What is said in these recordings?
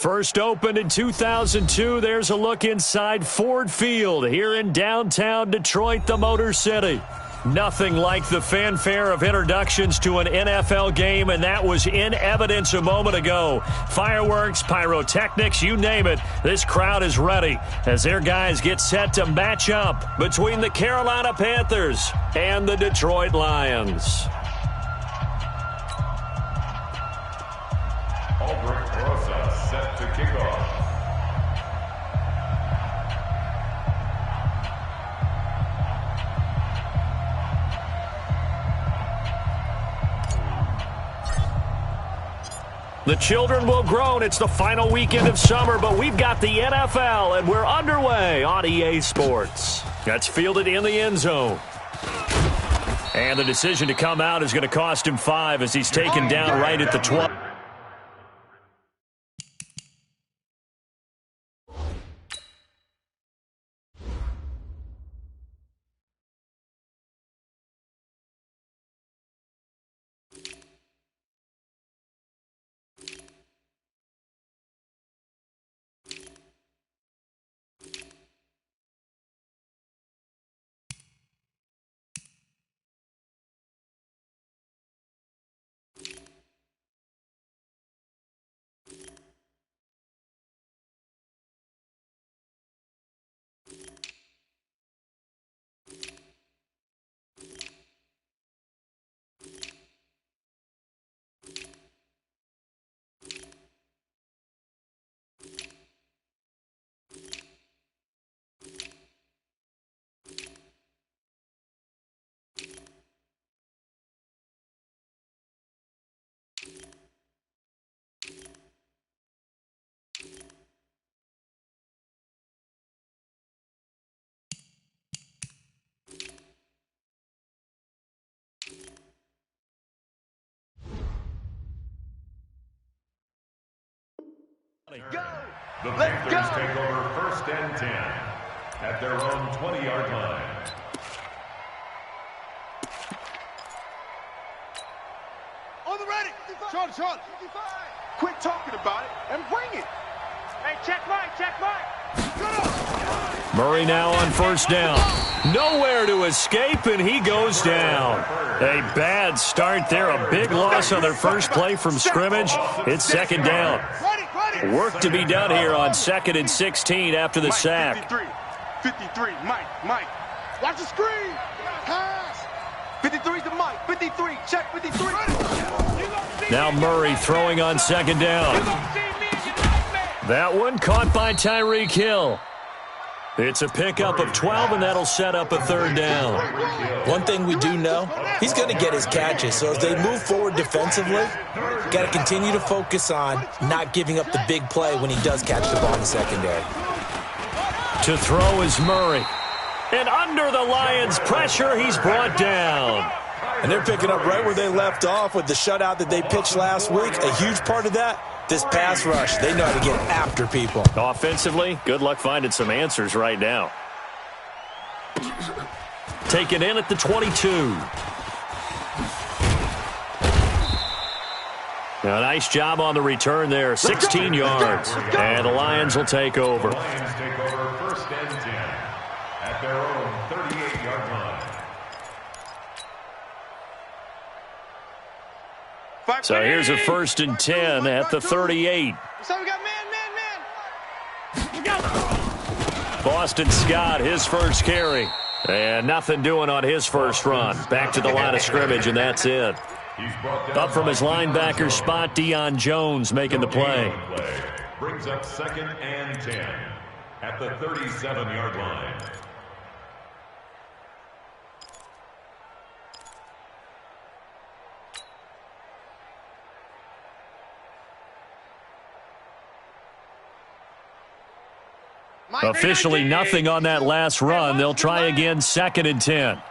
First opened in 2002, there's a look inside Ford Field here in downtown Detroit, the Motor City. Nothing like the fanfare of introductions to an NFL game, and that was in evidence a moment ago. Fireworks, pyrotechnics, you name it. This crowd is ready as their guys get set to match up between the Carolina Panthers and the Detroit Lions. Set to kick off. The children will groan. It's the final weekend of summer, but we've got the NFL, and we're underway on EA Sports. That's fielded in the end zone. And the decision to come out is going to cost him 5 as he's taken down right at the 12. Go! The Panthers take over 1st and 10 at their own 20-yard line. On the ready! Sean. Quit talking about it and bring it! Hey, check Mike! Murray now on 1st down. Nowhere to escape, and he goes down. A bad start there. A big loss on their first play from scrimmage. It's 2nd down. Work to be done here on 2nd and 16 after the sack. 53, Mike. Watch the screen. Pass. 53's to Mike. 53, check 53. Now Murray throwing on 2nd down. That one caught by Tyreek Hill. It's a pickup of 12, and that'll set up a 3rd down. One thing we do know, he's going to get his catches. So as they move forward defensively, got to continue to focus on not giving up the big play when he does catch the ball in the secondary. To throw is Murray. And under the Lions' pressure, he's brought down. And they're picking up right where they left off with the shutout that they pitched last week. A huge part of that, this pass rush. They know how to get after people. Offensively, good luck finding some answers right now. Taken in at the 22. A nice job on the return there. 16 yards. And the Lions will take over. The Lions take over 1st and 10 at their own 38-yard line. So here's a 1st and 10 at the 38. So we got man. Boston Scott, his first carry. And nothing doing on his first run. Back to the line of scrimmage, and that's it. Up from his linebacker spot, Deion Jones making the play. Brings up 2nd and 10 at the 37-yard line. Officially nothing on that last run. They'll try again 2nd and 10.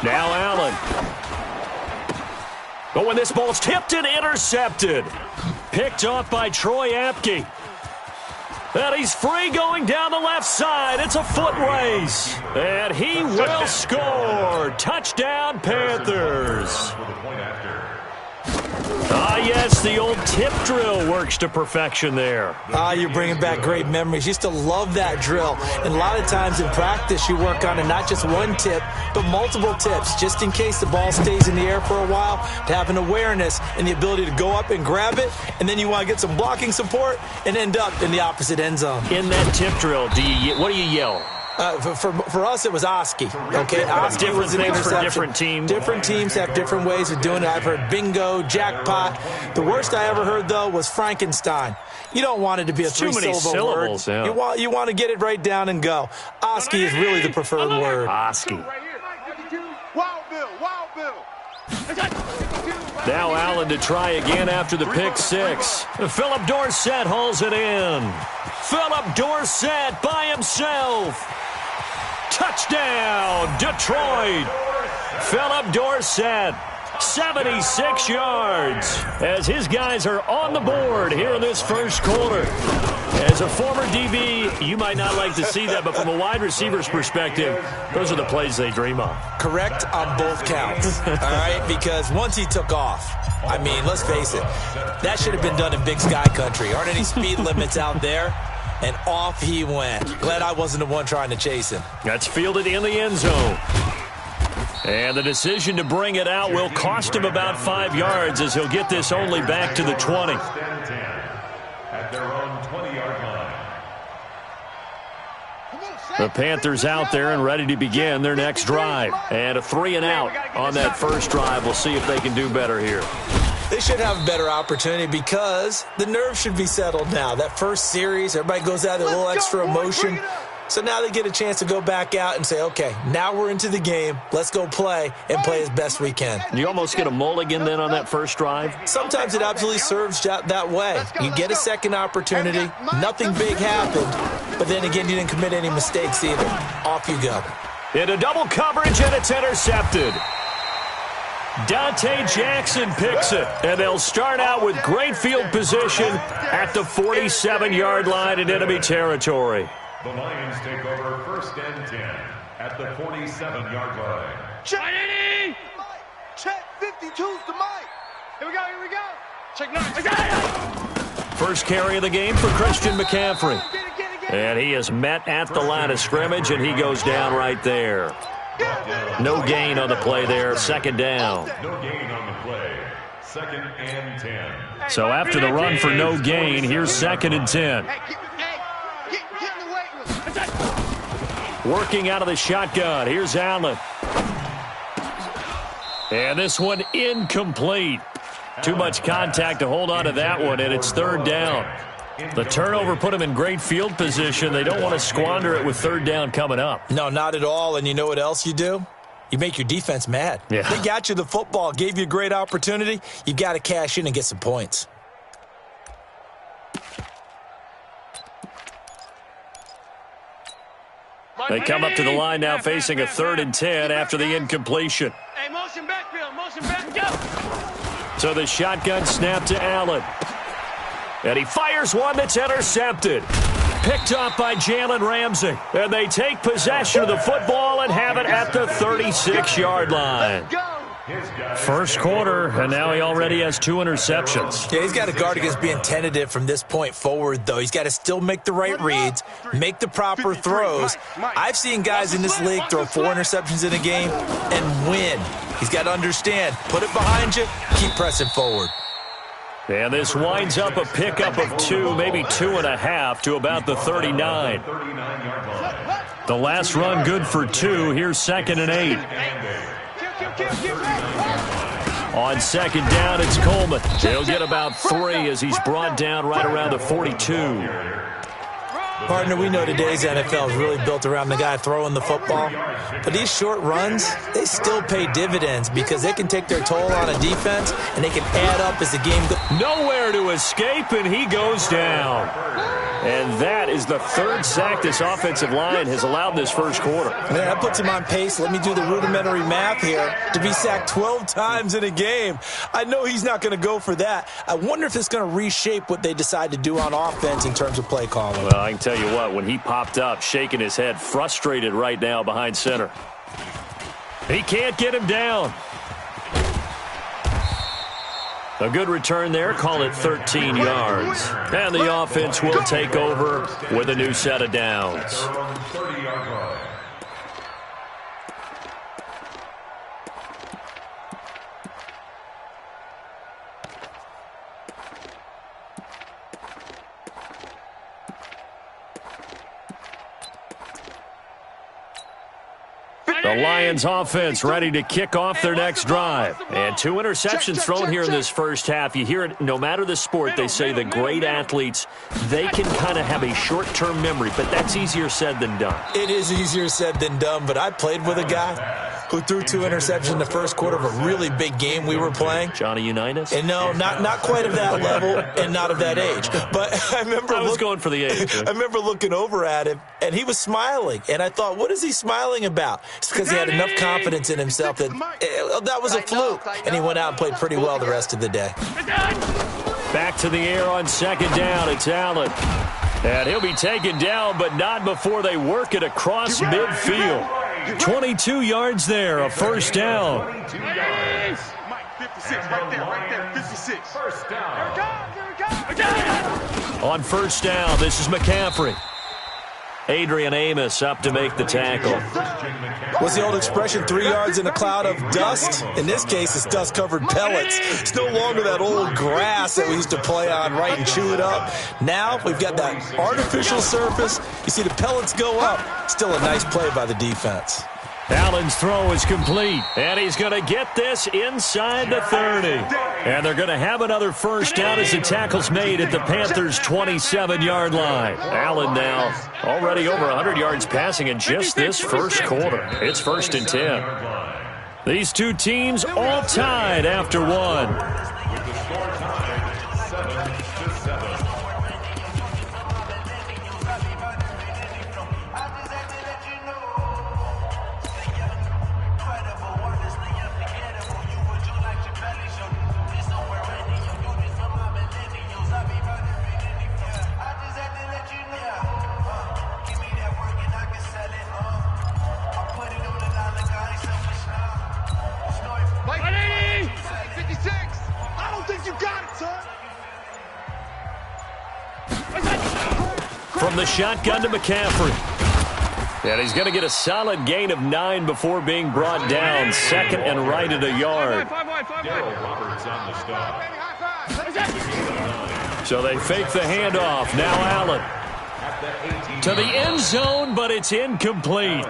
Now Allen. But when this ball's tipped and intercepted. Picked off by Troy Apke. And he's free going down the left side. It's a foot race. And he will score. Touchdown, Panthers. Yes, the old tip drill works to perfection there. You're bringing back great memories. Used to love that drill. And a lot of times in practice, you work on it, not just one tip, but multiple tips, just in case the ball stays in the air for a while, to have an awareness and the ability to go up and grab it, and then you want to get some blocking support and end up in the opposite end zone. In that tip drill, what do you yell? For us, it was Oski. Okay, Oski was an interception. For different teams. Different teams have different ways of doing it. I've heard bingo, jackpot. The worst I ever heard, though, was Frankenstein. You don't want it to be a three-syllable word. Yeah. You want to get it right down and go. Oski is really the preferred word. Oski. Wild Bill, Wild Bill. Now Allen to try again after the pick six. Philip Dorsett hauls it in. Philip Dorsett by himself. Touchdown, Detroit. Philip Dorsett, 76 yards, as his guys are on the board here in this first quarter. As a former DB, you might not like to see that, but from a wide receiver's perspective, those are the plays they dream of. Correct on both counts, all right? Because once he took off, I mean, let's face it, that should have been done in Big Sky Country. Aren't any speed limits out there? And off he went. Glad I wasn't the one trying to chase him. That's fielded in the end zone. And the decision to bring it out will cost him about 5 yards, as he'll get this only back to the 20. At their own 20-yard line. The Panthers out there and ready to begin their next drive. And a 3-and-out on that first drive. We'll see if they can do better here. They should have a better opportunity because the nerves should be settled now. That first series, everybody goes out with a little extra emotion. So now they get a chance to go back out and say, okay, now we're into the game. Let's go play and play as best we can. You almost get a mulligan then on that first drive? Sometimes it absolutely serves that way. You get a second opportunity. Nothing big happened. But then again, you didn't commit any mistakes either. Off you go. Into double coverage, and it's intercepted. Dante Jackson picks it, and they'll start out with great field position at the 47-yard line in enemy territory. The Lions take over first and 10 at the 47-yard line. Check! Check 52's to Mike. Here we go. Check 9. First carry of the game for Christian McCaffrey. And he is met at the line of scrimmage, and he goes down right there. No gain on the play there, second down. No gain on the play, second and 10. So after the run for no gain, here's second and 10. Working out of the shotgun, here's Allen. And this one incomplete. Too much contact to hold on to that one, and it's third down. The turnover put them in great field position. They don't want to squander it with third down coming up. No, not at all. And you know what else you do? You make your defense mad. Yeah. They got you the football, gave you a great opportunity. You got to cash in and get some points. They come up to the line now facing a 3rd and 10 after the incompletion. Hey, motion backfield, go! So the shotgun snap to Allen. And he fires one that's intercepted. Picked off by Jalen Ramsey. And they take possession of the football and have it at the 36-yard line. First quarter, and now he already has 2 interceptions. Yeah, he's got to guard against being tentative from this point forward, though. He's got to still make the right reads, make the proper throws. I've seen guys in this league throw 4 interceptions in a game and win. He's got to understand, put it behind you, keep pressing forward. And this winds up a pickup of 2, maybe 2.5 to about the 39. The last run good for 2. Here's 2nd and 8. On second down, it's Coleman. He'll get about 3 as he's brought down right around the 42. Partner, we know today's NFL is really built around the guy throwing the football. But these short runs, they still pay dividends because they can take their toll on a defense and they can add up as the game goes. Nowhere to escape, and he goes down. And that is the 3rd sack this offensive line has allowed this first quarter. Man, that puts him on pace. Let me do the rudimentary math here. To be sacked 12 times in a game, I know he's not going to go for that. I wonder if it's going to reshape what they decide to do on offense in terms of play calling. Well, I can tell you what, when he popped up, shaking his head, frustrated right now behind center. He can't get him down. A good return there, call it 13 yards. And the offense will take over with a new set of downs. 30-yard line. The Lions offense ready to kick off their next drive. And 2 interceptions thrown here in this first half. You hear it, no matter the sport, they say the great athletes, they can kind of have a short-term memory, but that's easier said than done. It is easier said than done, but I played with a guy who threw 2 interceptions in the first quarter of a really big game we were playing. Johnny Unitas? And no, not quite of that level and not of that age. But I was going for the age. I remember looking over at him, and he was smiling. And I thought, what is he smiling about? It's because he had enough confidence in himself that that was a fluke. And he went out and played pretty well the rest of the day. Back to the air on second down. It's Allen. And he'll be taken down, but not before they work it across midfield. 22 yards there, a first down. 22 yards. 56, right there, 56. First down. On first down, this is McCaffrey. Adrian Amos up to make the tackle. What's the old expression, 3 yards in a cloud of dust? In this case, it's dust-covered pellets. It's no longer that old grass that we used to play on, right, and chew it up. Now we've got that artificial surface. You see the pellets go up. Still a nice play by the defense. Allen's throw is complete, and he's going to get this inside the 30. And they're going to have another first down as the tackle's made at the Panthers' 27-yard line. Allen now already over 100 yards passing in just this first quarter. It's 1st and 10. These two teams all tied after one. With the score tied 7-7. From the shotgun to McCaffrey. And he's going to get a solid gain of 9 before being brought down. 2nd and right at a yard. Darryl Roberts on the stop. So they fake the handoff. Now Allen. To the end zone, but it's incomplete.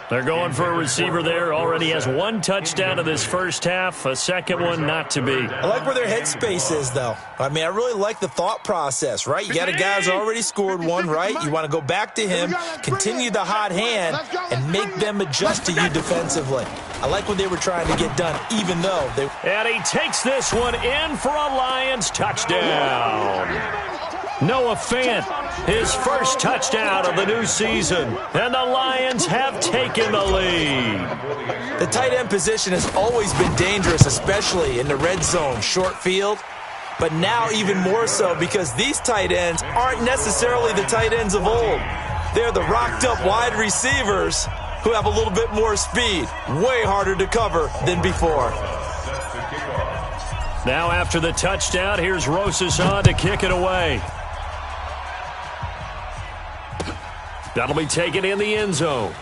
They're going for a receiver there. Already has 1 touchdown in this first half. A second one not to be. I like where their headspace is, though. I mean, I really like the thought process, right? You got a guy who's already scored 1, right? You want to go back to him, continue the hot hand, and make them adjust to you defensively. I like what they were trying to get done, even though they... And he takes this one in for a Lions touchdown. Noah Fant, his first touchdown of the new season. And the Lions have taken the lead. The tight end position has always been dangerous, especially in the red zone, short field. But now even more so because these tight ends aren't necessarily the tight ends of old. They're the rocked-up wide receivers who have a little bit more speed. Way harder to cover than before. Now after the touchdown, here's Rosas on to kick it away. That'll be taken in the end zone.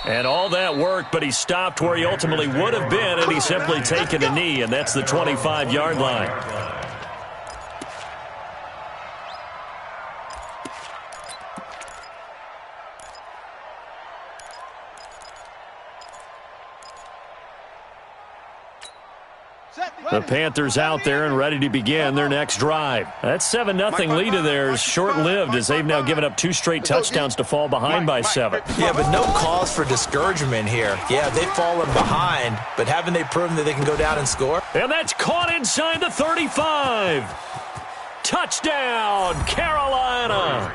And all that work, but he stopped where he ultimately would have been, and he's simply taken a knee, and that's the 25-yard line. The Panthers out there and ready to begin their next drive. That 7-0 lead of theirs short-lived as they've now given up 2 straight touchdowns to fall behind by 7. Yeah, but no cause for discouragement here. Yeah, they've fallen behind, but haven't they proven that they can go down and score? And that's caught inside the 35. Touchdown, Carolina.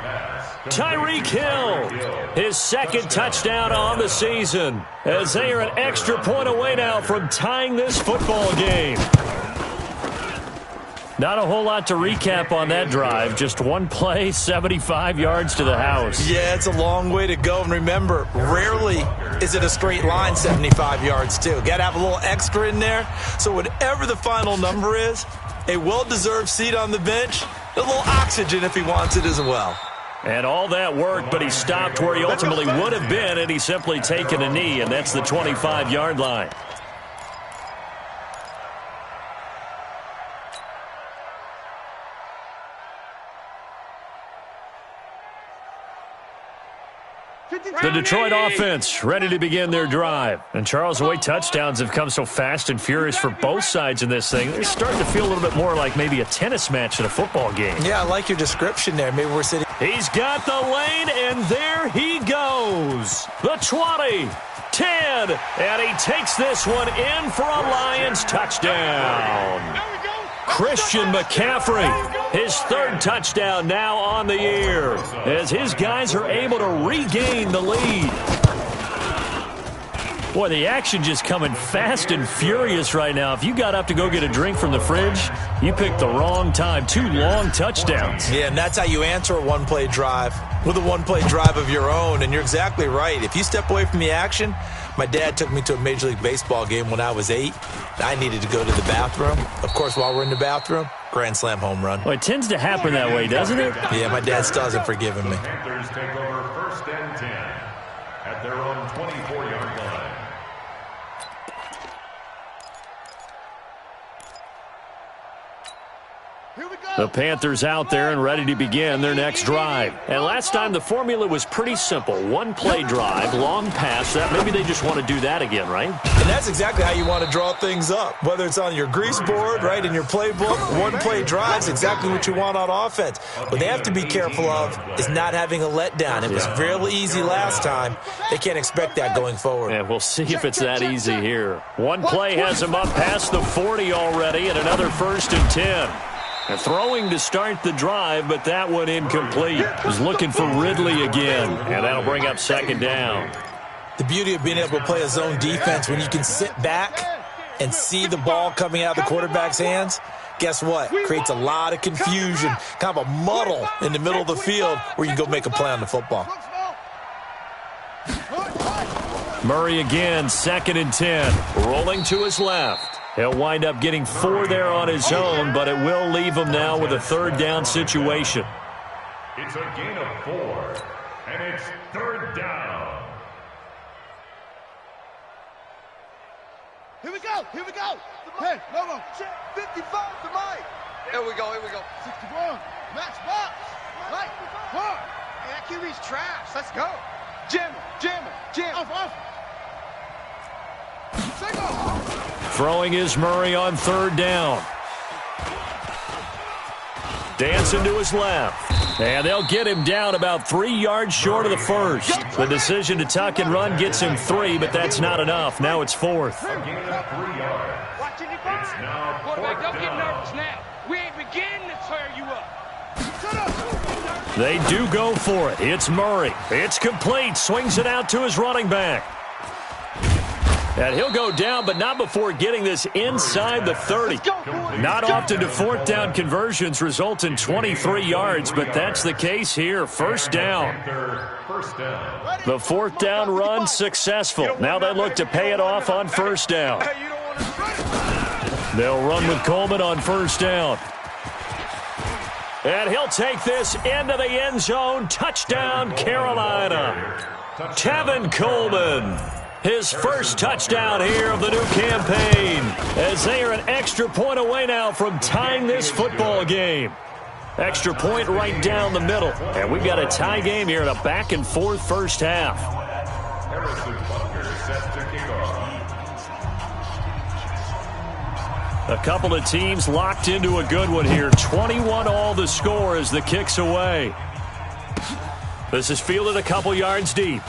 Tyreek Hill, his 2nd touchdown on the season, as they are an extra point away now from tying this football game. Not a whole lot to recap on that drive. Just one play, 75 yards to the house. Yeah, it's a long way to go. And remember, rarely is it a straight line 75 yards, too. Got to have a little extra in there. So whatever the final number is, a well-deserved seat on the bench, a little oxygen if he wants it as well. And all that work, but he stopped where he ultimately would have been, and he's simply taken a knee, and that's the 25-yard line. The Detroit offense ready to begin their drive. And Charles, the way touchdowns have come so fast and furious for both sides in this thing, it's starting to feel a little bit more like maybe a tennis match in a football game. Yeah, I like your description there. Maybe we're sitting. He's got the lane, and there he goes. The 20, 10, and he takes this one in for a Lions touchdown. Christian McCaffrey, his third touchdown now on the year, as his guys are able to regain the lead. Boy, the action just coming fast and furious right now. If you got up to go get a drink from the fridge, you picked the wrong time. 2 long touchdowns. Yeah, and that's how you answer a one-play drive, with a one-play drive of your own. And you're exactly right. If you step away from the action, my dad took me to a Major League Baseball game when I was 8. I needed to go to the bathroom. Of course, while we're in the bathroom, grand slam home run. Well, it tends to happen that way, doesn't it? Yeah, my dad still hasn't forgiven me. Panthers take over 1st and 10 at their own 24-yard line. The Panthers out there and ready to begin their next drive. And last time the formula was pretty simple. One-play drive, long pass. That maybe they just want to do that again, right? And that's exactly how you want to draw things up. Whether it's on your grease board, right, in your playbook, one-play drive's exactly what you want on offense. What they have to be careful of is not having a letdown. It was fairly easy last time. They can't expect that going forward. And we'll see if it's that easy here. One play has him up past the 40 already, and another 1st and 10. And throwing to start the drive, but that one incomplete. Was looking for Ridley again, and that'll bring up 2nd down. The beauty of being able to play a zone defense when you can sit back and see the ball coming out of the quarterback's hands, guess what? Creates a lot of confusion, kind of a muddle in the middle of the field where you can go make a play on the football. Murray again, 2nd and 10. Rolling to his left. He'll wind up getting 4 there on his own, but it will leave him now with a 3rd down situation. It's a gain of 4, and it's 3rd down. Here we go, here we go. Hey, no, 55 to Mike. Here we go, 61, Max box. Right, hard. Hey, that QB's trash, let's go. Jim. Off. Single. Throwing is Murray on 3rd down. Dancing to his left. And they'll get him down about 3 yards short of the first. The decision to tuck and run gets him 3, but that's not enough. Now it's 4th. A gain of 3 yards. Watch it, It's now 4th quarterback, don't get down. nervous now. We ain't beginning to tear you up. They do go for it. It's Murray. It's complete. Swings it out to his running back. And he'll go down, but not before getting this inside the 30. Not often do 4th down conversions result in 23 yards, but that's the case here. 1st down. The 4th down run successful. Now they look to pay it off on 1st down. They'll run with Coleman on 1st down. And he'll take this into the end zone. Touchdown, Carolina. Tevin Coleman. His first touchdown here of the new campaign, as they are an extra point away now from tying this football game. Extra point right down the middle. And we've got a tie game here in a back-and-forth first half. Harrison Butker set to kick off. A couple of teams locked into a good one here. 21 all the score as the kick's away. This is fielded a couple yards deep.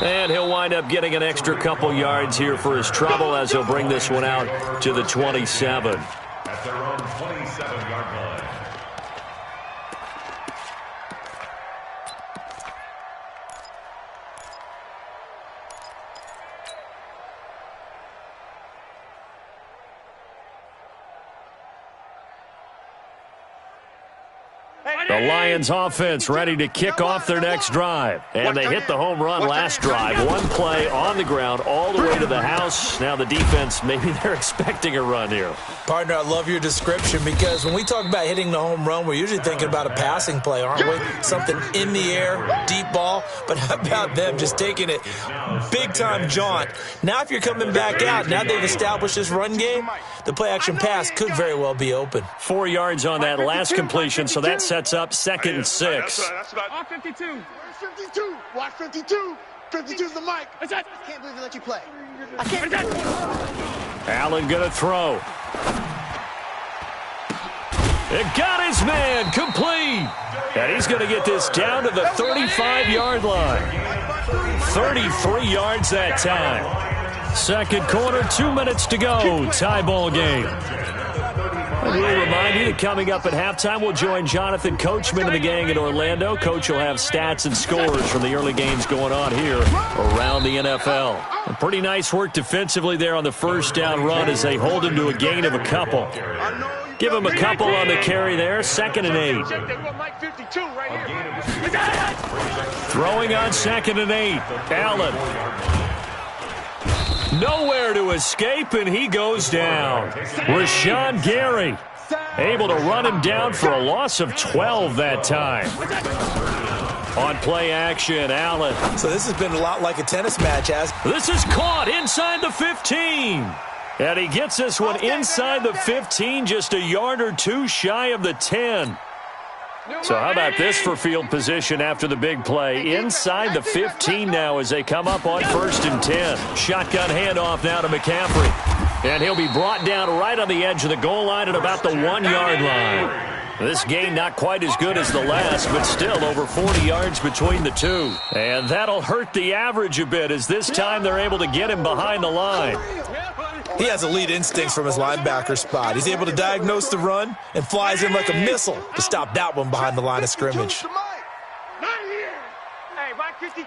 And he'll wind up getting an extra couple yards here for his trouble as he'll bring this one out to the 27. At their own 27-yard line. The Lions offense ready to kick off their next drive. And they hit the home run last drive. One play on the ground all the way to the house. Now the defense, maybe they're expecting a run here. Partner, I love your description because when we talk about hitting the home run, we're usually thinking about a passing play, aren't we? Something in the air, deep ball. But how about them just taking it big-time jaunt? Now if you're coming back out, now they've established this run game, the play-action pass could very well be open. 4 yards on that last completion, so that sets up 2nd and 6. That's about 52. 52. Watch 52. 52's the mic. I can't believe they let you play. I can't. Allen going to throw. It got his man complete. And he's going to get this down to the 35-yard line. 33 yards that time. Second quarter, 2 minutes to go. Tie ball game. And we'll remind you that coming up at halftime, we'll join Jonathan Coachman and the gang in Orlando. Coach will have stats and scores from the early games going on here around the NFL. And pretty nice work defensively there on the first down run as they hold him to a gain of a couple. Give him a couple on the carry there. 2nd and 8. Throwing on 2nd and 8. Allen. Nowhere to escape, and he goes down. Rashawn Gary able to run him down for a loss of 12 that time. On play action, Allen. So this has been a lot like a tennis match, as this is caught inside the 15. And he gets this one inside the 15, just a yard or two shy of the 10. So how about this for field position after the big play? Inside the 15 now as they come up on 1st and 10. Shotgun handoff now to McCaffrey. And he'll be brought down right on the edge of the goal line at about the 1-yard line. This game not quite as good as the last, but still over 40 yards between the two. And that'll hurt the average a bit as this time they're able to get him behind the line. He has elite instincts from his linebacker spot. He's able to diagnose the run and flies in like a missile to stop that one behind the line of scrimmage.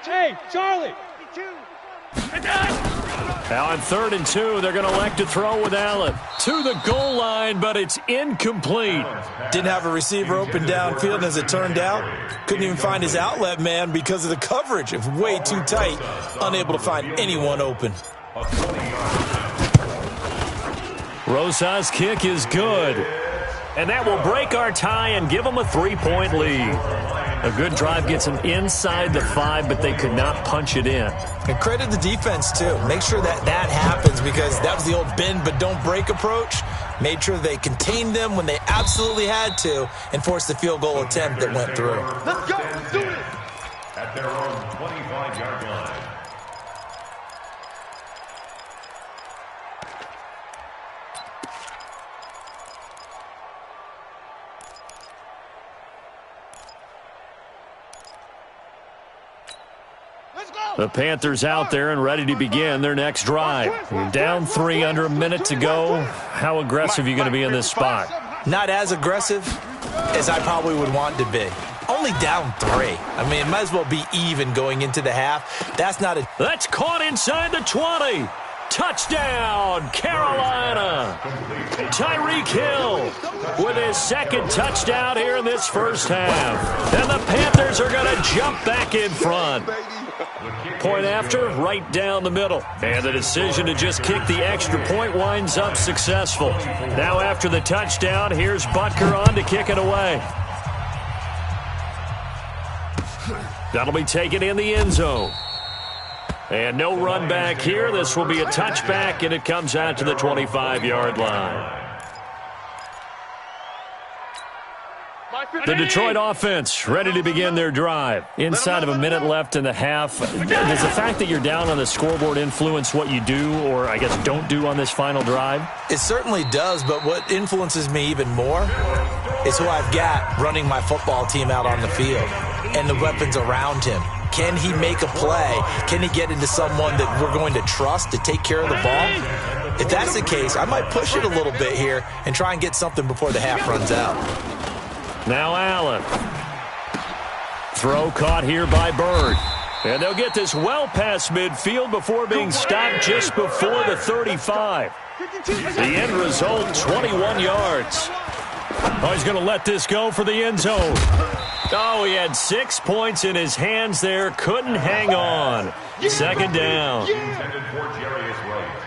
Hey, Charlie. Now on 3rd and 2, they're going to elect to throw with Allen. To the goal line, but it's incomplete. Didn't have a receiver open downfield, and as it turned out, couldn't even find his outlet man because of the coverage. It was way too tight, unable to find anyone open. Rosa's kick is good. And that will break our tie and give them a 3-point lead. A good drive gets them inside the 5, but they could not punch it in. And credit the defense, too. Make sure that happens because that was the old bend but don't break approach. Made sure they contained them when they absolutely had to and forced the field goal attempt that went through. Let's go. Let's do it. At their own 25-yard line. The Panthers out there and ready to begin their next drive. Down 3 under a minute to go. How aggressive are you going to be in this spot? Not as aggressive as I probably would want to be. Only down 3. I mean, it might as well be even going into the half. That's caught inside the 20. Touchdown, Carolina. Tyreek Hill with his 2nd touchdown here in this first half. And the Panthers are going to jump back in front. Point after, right down the middle. And the decision to just kick the extra point winds up successful. Now after the touchdown, here's Butker on to kick it away. That'll be taken in the end zone. And no run back here. This will be a touchback, and it comes out to the 25-yard line. The Detroit offense ready to begin their drive. Inside of a minute left in the half. Does the fact that you're down on the scoreboard influence what you do or, I guess, don't do on this final drive? It certainly does, but what influences me even more is who I've got running my football team out on the field and the weapons around him. Can he make a play? Can he get into someone that we're going to trust to take care of the ball? If that's the case, I might push it a little bit here and try and get something before the half runs out. Now Allen. Throw caught here by Bird. And they'll get this well past midfield before being stopped just before the 35. The end result, 21 yards. Oh, he's going to let this go for the end zone. Oh, he had 6 points in his hands there. Couldn't hang on. Second down. Intended for Jerry is right.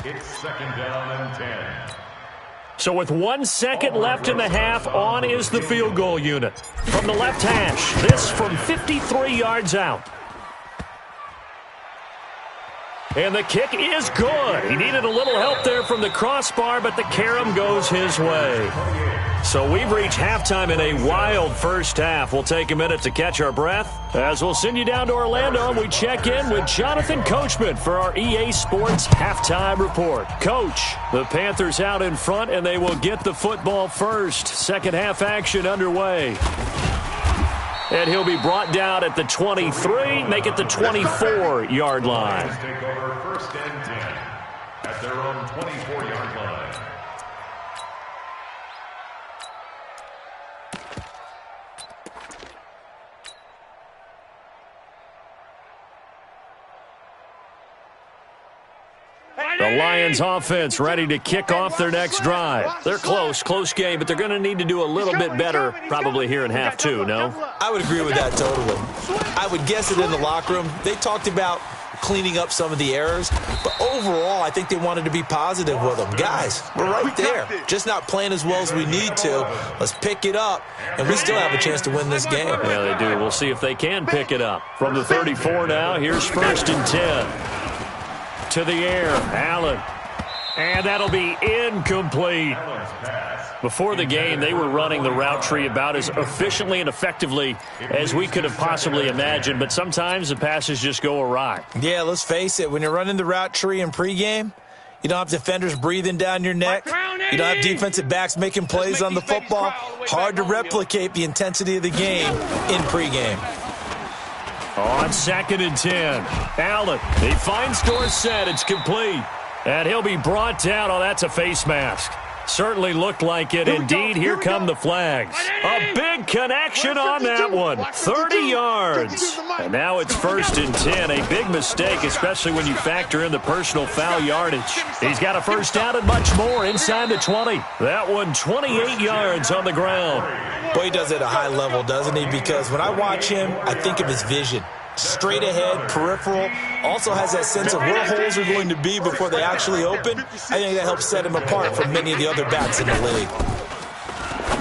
It's second down and 10. So with 1 second left in the half, on is the field goal unit. From the left hash, this from 53 yards out. And the kick is good. He needed a little help there from the crossbar, but the carom goes his way. So we've reached halftime in a wild first half. We'll take a minute to catch our breath as we'll send you down to Orlando and we check in with Jonathan Coachman for our EA Sports Halftime Report. Coach, the Panthers out in front and they will get the football first. Second half action underway. And he'll be brought down at the 23, make it the 24-yard line. Take over first and 10 at their own 24-yard line. The Lions offense ready to kick off their next drive. They're close game, but they're going to need to do a little bit better probably here in half two, no? I would agree with that totally. I would guess that in the locker room, they talked about cleaning up some of the errors, but overall, I think they wanted to be positive with them. Guys, we're right there. Just not playing as well as we need to. Let's pick it up, and we still have a chance to win this game. Yeah, they do. We'll see if they can pick it up. From the 34 now, here's first and 10. To the air, Allen. And that'll be incomplete. Before the game, they were running the route tree about as efficiently and effectively as we could have possibly imagined, but sometimes the passes just go awry. Yeah, let's face it. When you're running the route tree in pregame, you don't have defenders breathing down your neck. You don't have defensive backs making plays on the football. Hard to replicate the intensity of the game in pregame. On second and 10, Allen, he finds Dorsett, it's complete. And he'll be brought down. Oh, that's a face mask. Certainly looked like it. Indeed, here come the flags. A big connection on that one. 30 yards. And now it's first and 10. A big mistake, especially when you factor in the personal foul yardage. He's got a first down and much more inside the 20. That one 28 yards on the ground. Boy, he does it at a high level, doesn't he? Because when I watch him, I think of his vision. Straight ahead, peripheral, also has that sense of where holes are going to be before they actually open. I think that helps set him apart from many of the other backs in the league.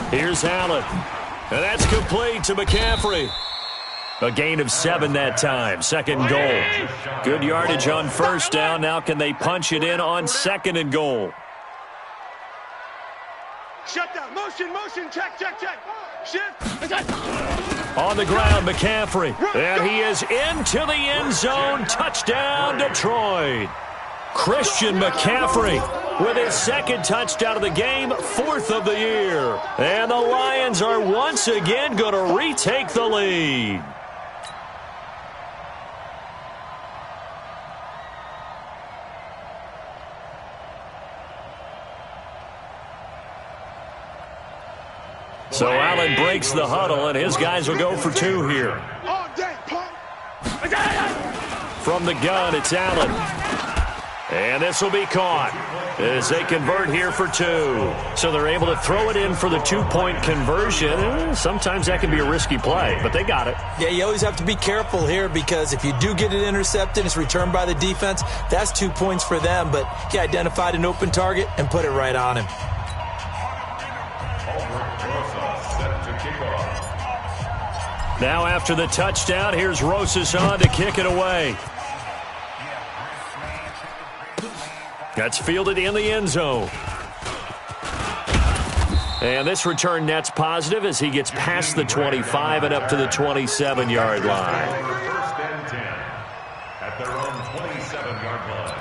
Here's Allen, and that's complete to McCaffrey. A gain of 7 that time, second goal. Good yardage on first down. Now can they punch it in on second and goal? Shut down. Motion. Check. Shift. On the ground, McCaffrey. And he is into the end zone. Touchdown, Detroit. Christian McCaffrey with his second touchdown of the game, 4th of the year. And the Lions are once again going to retake the lead. So Allen breaks the huddle, and his guys will go for 2 here. From the gun, it's Allen. And this will be caught as they convert here for 2. So they're able to throw it in for the 2-point conversion. Sometimes that can be a risky play, but they got it. Yeah, you always have to be careful here because if you do get it intercepted, it's returned by the defense. That's 2 points for them, but he identified an open target and put it right on him. Now after the touchdown, here's Rosas on to kick it away. That's fielded in the end zone. And this return net's positive as he gets past the 25 and up to the 27-yard line. First and 10 at their own 27-yard line.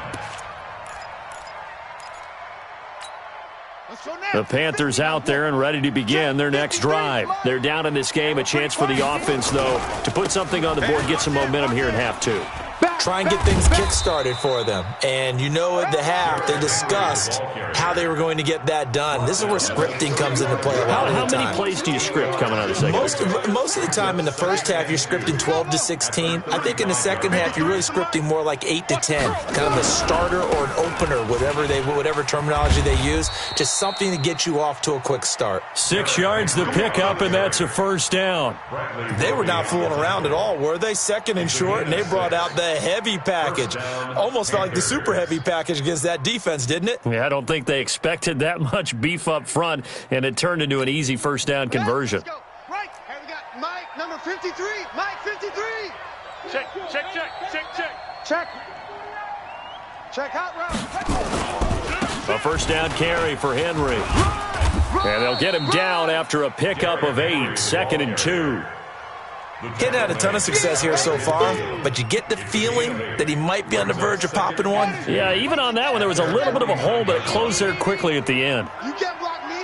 The Panthers out there and ready to begin their next drive. They're down in this game. A chance for the offense, though, to put something on the board, get some momentum here in half 2. try and get things kick-started for them. And you know at the half, they discussed how they were going to get that done. This is where scripting comes into play a lot of the time. How many plays do you script coming out of the second? Most of the time in the first half, you're scripting 12 to 16. I think in the second half, you're really scripting more like 8 to 10. Kind of a starter or an opener, whatever terminology they use. Just something to get you off to a quick start. 6 yards the pickup, and that's a first down. They were not fooling around at all, were they? Second and short, and they brought out the heavy package. Almost felt like the super heavy package against that defense, didn't it? Yeah, I don't think they expected that much beef up front, and it turned into an easy first down conversion. Let's go. Right. Hey, we got Mike, number 53. Mike, 53. Check. Check. Check out route. A first down carry for Henry. And they'll get him down after a pickup of 8, 2nd and 2. Hadn't had a ton of success here so far, but you get the feeling that he might be on the verge of popping one. Yeah, even on that one, there was a little bit of a hole, but it closed there quickly at the end. You can't block me.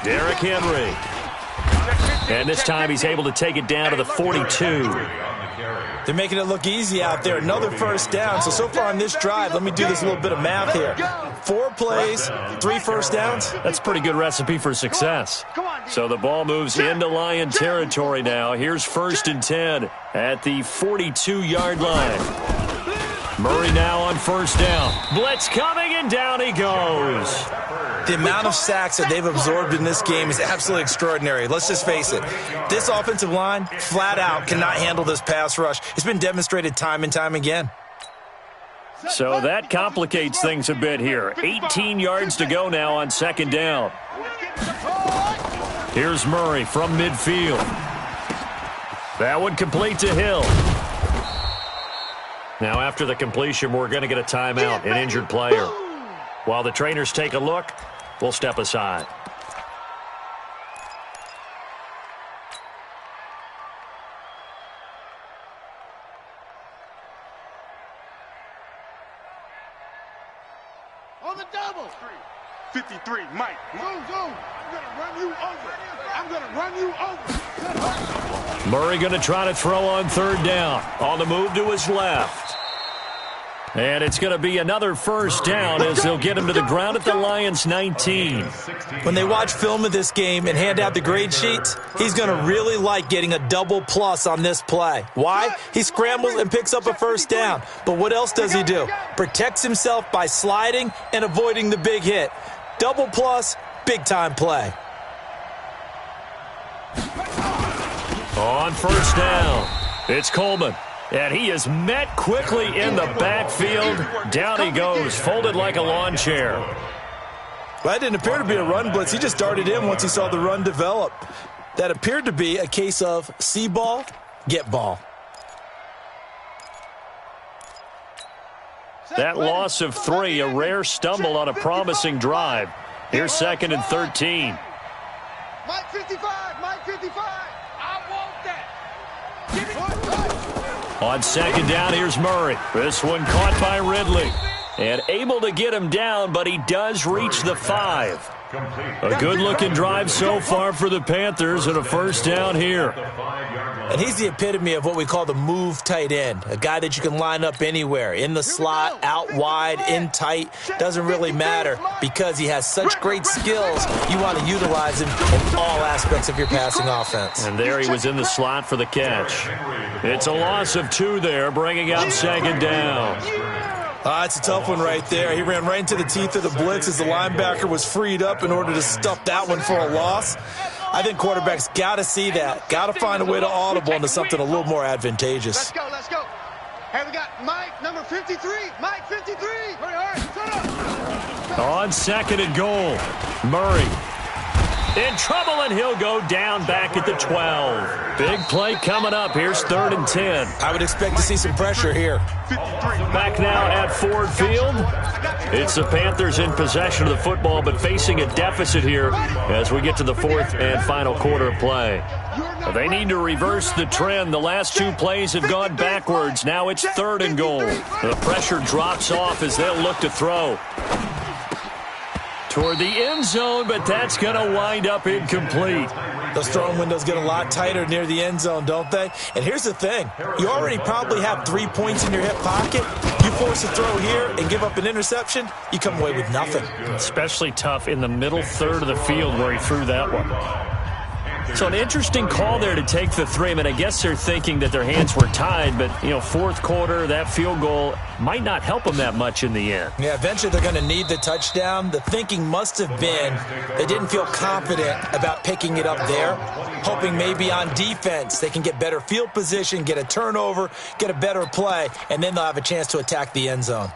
Derrick Henry. And this time he's able to take it down to the 42. They're making it look easy out there. Another first down. So far on this drive, let me do this little bit of math here. 4 plays, 3 first downs. That's a pretty good recipe for success. So the ball moves into Lion territory now. Here's 1st and 10 at the 42-yard line. Murray now on first down. Blitz coming, and down he goes. The amount of sacks that they've absorbed in this game is absolutely extraordinary. Let's just face it. This offensive line, flat out, cannot handle this pass rush. It's been demonstrated time and time again. So that complicates things a bit here. 18 yards to go now on 2nd down. Here's Murray from midfield. That one complete to Hill. Now after the completion, we're going to get a timeout, an injured player. While the trainers take a look, we'll step aside. On the double. 53, Mike. Zoom. I'm going to run you over. Murray going to try to throw on 3rd down. On the move to his left. And it's going to be another first down as they'll get him to the ground at the Lions' 19. When they watch film of this game and hand out the grade sheets, he's going to really like getting a double plus on this play. Why? He scrambles and picks up a first down. But what else does he do? Protects himself by sliding and avoiding the big hit. Double plus, big-time play. On first down, it's Coleman. And he is met quickly in the backfield. Down he goes, folded like a lawn chair. Well, that didn't appear to be a run blitz. He just darted in once he saw the run develop. That appeared to be a case of see ball, get ball. That loss of 3, a rare stumble on a promising drive. Here's 2nd and 13. Mike 55, Mike 55. I want that. Give it. On 2nd down, here's Murray. This one caught by Ridley. And able to get him down, but he does reach the 5. A good-looking drive so far for the Panthers, and a first down here. And he's the epitome of what we call the move tight end, a guy that you can line up anywhere, in the slot, out wide, in tight, doesn't really matter because he has such great skills. You want to utilize him in all aspects of your passing offense. And there he was in the slot for the catch. It's a loss of 2 there, bringing up 2nd down. It's a tough one right there. He ran right into the teeth of the blitz as the linebacker was freed up in order to stuff that one for a loss. I think quarterbacks got to see that. Got to find a way to audible into something a little more advantageous. Let's go. Hey, we got Mike, number 53. Mike 53. Hurry, set up. On 2nd and goal, Murray in trouble, and he'll go down back at the 12. Big play coming up. Here's 3rd and 10. I would expect to see some pressure here. Back now at Ford Field. It's the Panthers in possession of the football, but facing a deficit here as we get to the 4th and final quarter of play. They need to reverse the trend. The last 2 plays have gone backwards. Now it's 3rd and goal. The pressure drops off as they'll look to throw toward the end zone, but that's going to wind up incomplete. Those throwing windows get a lot tighter near the end zone, don't they? And here's the thing. You already probably have 3 points in your hip pocket. You force a throw here and give up an interception, you come away with nothing. Especially tough in the middle third of the field where he threw that one. So an interesting call there to take the 3. I mean, I guess they're thinking that their hands were tied, but, you know, fourth quarter, that field goal might not help them that much in the end. Yeah, eventually they're going to need the touchdown. The thinking must have been they didn't feel confident about picking it up there, hoping maybe on defense they can get better field position, get a turnover, get a better play, and then they'll have a chance to attack the end zone.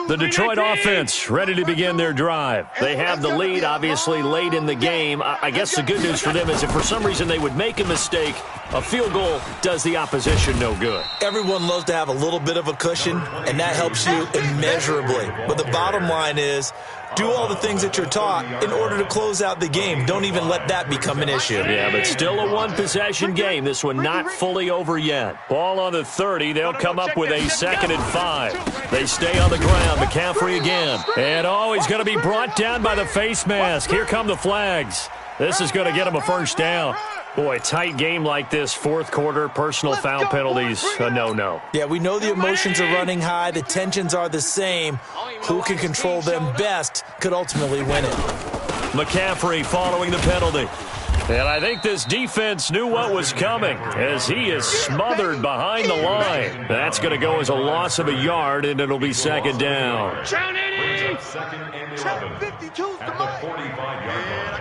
The Detroit offense ready to begin their drive. They have the lead, obviously, late in the game. I guess the good news for them is if for some reason they would make a mistake, a field goal does the opposition no good. Everyone loves to have a little bit of a cushion, and that helps you immeasurably. But the bottom line is, do all the things that you're taught in order to close out the game. Don't even let that become an issue. Yeah, but still a one-possession game. This one not fully over yet. Ball on the 30. They'll come up with a 2nd and 5. They stay on the ground. McCaffrey again. And, he's going to be brought down by the face mask. Here come the flags. This is going to get him a first down. Boy, tight game like this, fourth quarter, personal foul penalties, a no-no. Yeah, we know the emotions are running high. The tensions are the same. Who can control them best could ultimately win it. McCaffrey following the penalty. And I think this defense knew what was coming as he is smothered behind the line. That's going to go as a loss of a yard, and it'll be 2nd down. Second and 11 at the 45-yard line. I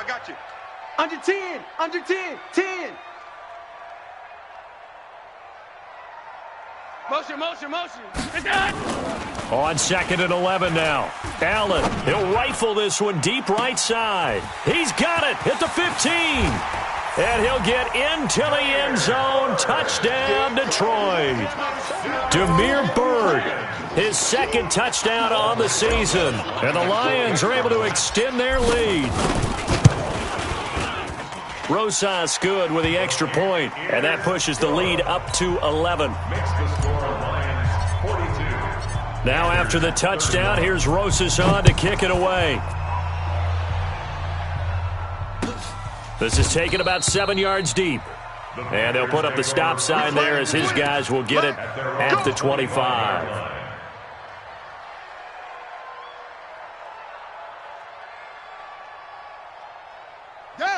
got you. Under 10, 10. Motion. It's done. On 2nd and 11 now. Allen, he'll rifle this one deep right side. He's got it at the 15. And he'll get into the end zone. Touchdown, Detroit. Demir Bird, his 2nd touchdown on the season. And the Lions are able to extend their lead. Rosas good with the extra point, and that pushes the lead up to 11. Makes the score Lions 42. Now after the touchdown, here's Rosas on to kick it away. This is taken about 7 yards deep. And they'll put up the stop sign there as his guys will get it at the 25.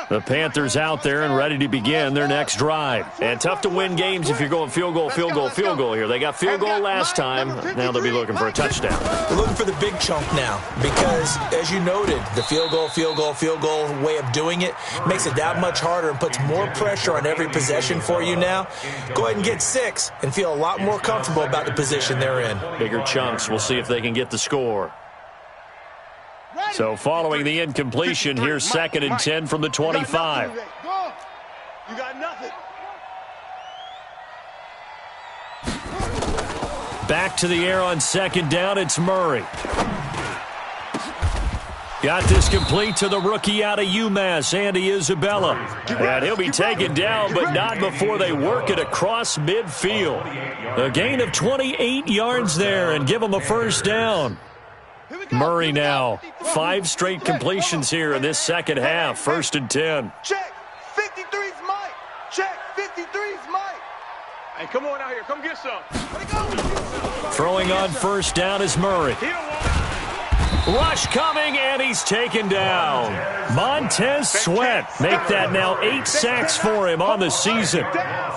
The Panthers out there and ready to begin their next drive. And tough to win games if you're going field goal here. They got field goal last time. Now they'll be looking for a touchdown. They're looking for the big chunk now because, as you noted, the field goal way of doing it makes it that much harder and puts more pressure on every possession for you now. Go ahead and get 6 and feel a lot more comfortable about the position they're in. Bigger chunks. We'll see if they can get the score. So following the incompletion, here's 2nd and 10 from the 25. You got nothing. Back to the air on 2nd down, it's Murray. Got this complete to the rookie out of UMass, Andy Isabella. And he'll be taken down, but not before they work it across midfield. A gain of 28 yards there and give him a first down. Murray now, 5 straight completions here in this second half. 1st and 10. Check. 53's Mike. Check. 53's Mike. Hey, come on out here. Come get some. Throwing on 1st down is Murray. Rush coming, and he's taken down. Montez Sweat make that now 8 sacks for him on the season.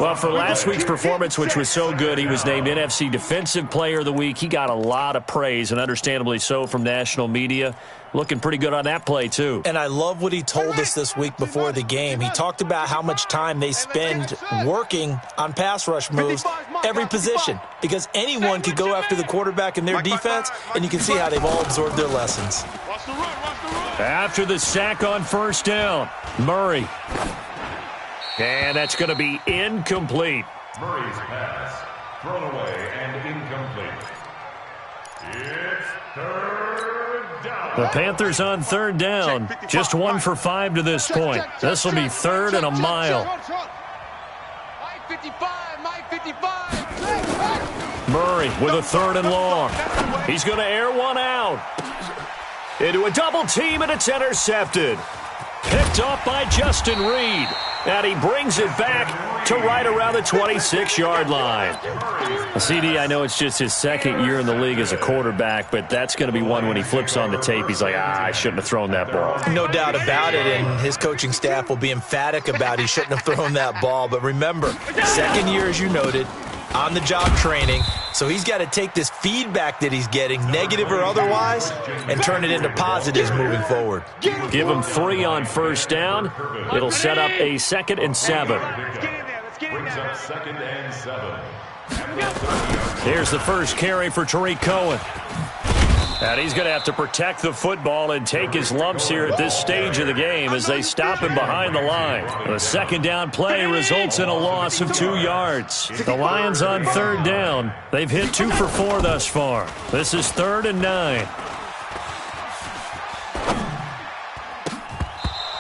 Well, for last week's performance, which was so good, he was named NFC Defensive Player of the Week. He got a lot of praise, and understandably so, from national media. Looking pretty good on that play, too. And I love what he told us this week before the game. He talked about how much time they spend working on pass rush moves, every position, because anyone could go after the quarterback in their defense, and you can see how they've all absorbed their lessons. After the sack on 1st down, Murray. And that's going to be incomplete. Murray's pass thrown away and incomplete. It's 3rd down. The Panthers on 3rd down. Just 1 for 5 to this point. This will be 3rd and a mile. Mike 55. Murray with a 3rd and long. He's going to air one out. Into a double team, and it's intercepted. Picked off by Justin Reed. And he brings it back to right around the 26-yard line. CD, I know it's just his 2nd year in the league as a quarterback, but that's going to be one when he flips on the tape, he's like, I shouldn't have thrown that ball. No doubt about it, and his coaching staff will be emphatic about he shouldn't have thrown that ball. But remember, 2nd year, as you noted, on-the-job training, so he's got to take this feedback that he's getting, negative or otherwise, and turn it into positives moving forward. Give him 3 on 1st down. It'll set up a 2nd and 7. Brings up 2nd and 7. Here's the first carry for Tariq Cohen. And he's going to have to protect the football and take his lumps here at this stage of the game as they stop him behind the line. The 2nd down play results in a loss of 2 yards. The Lions on 3rd down. They've hit 2 for 4 thus far. This is 3rd and 9.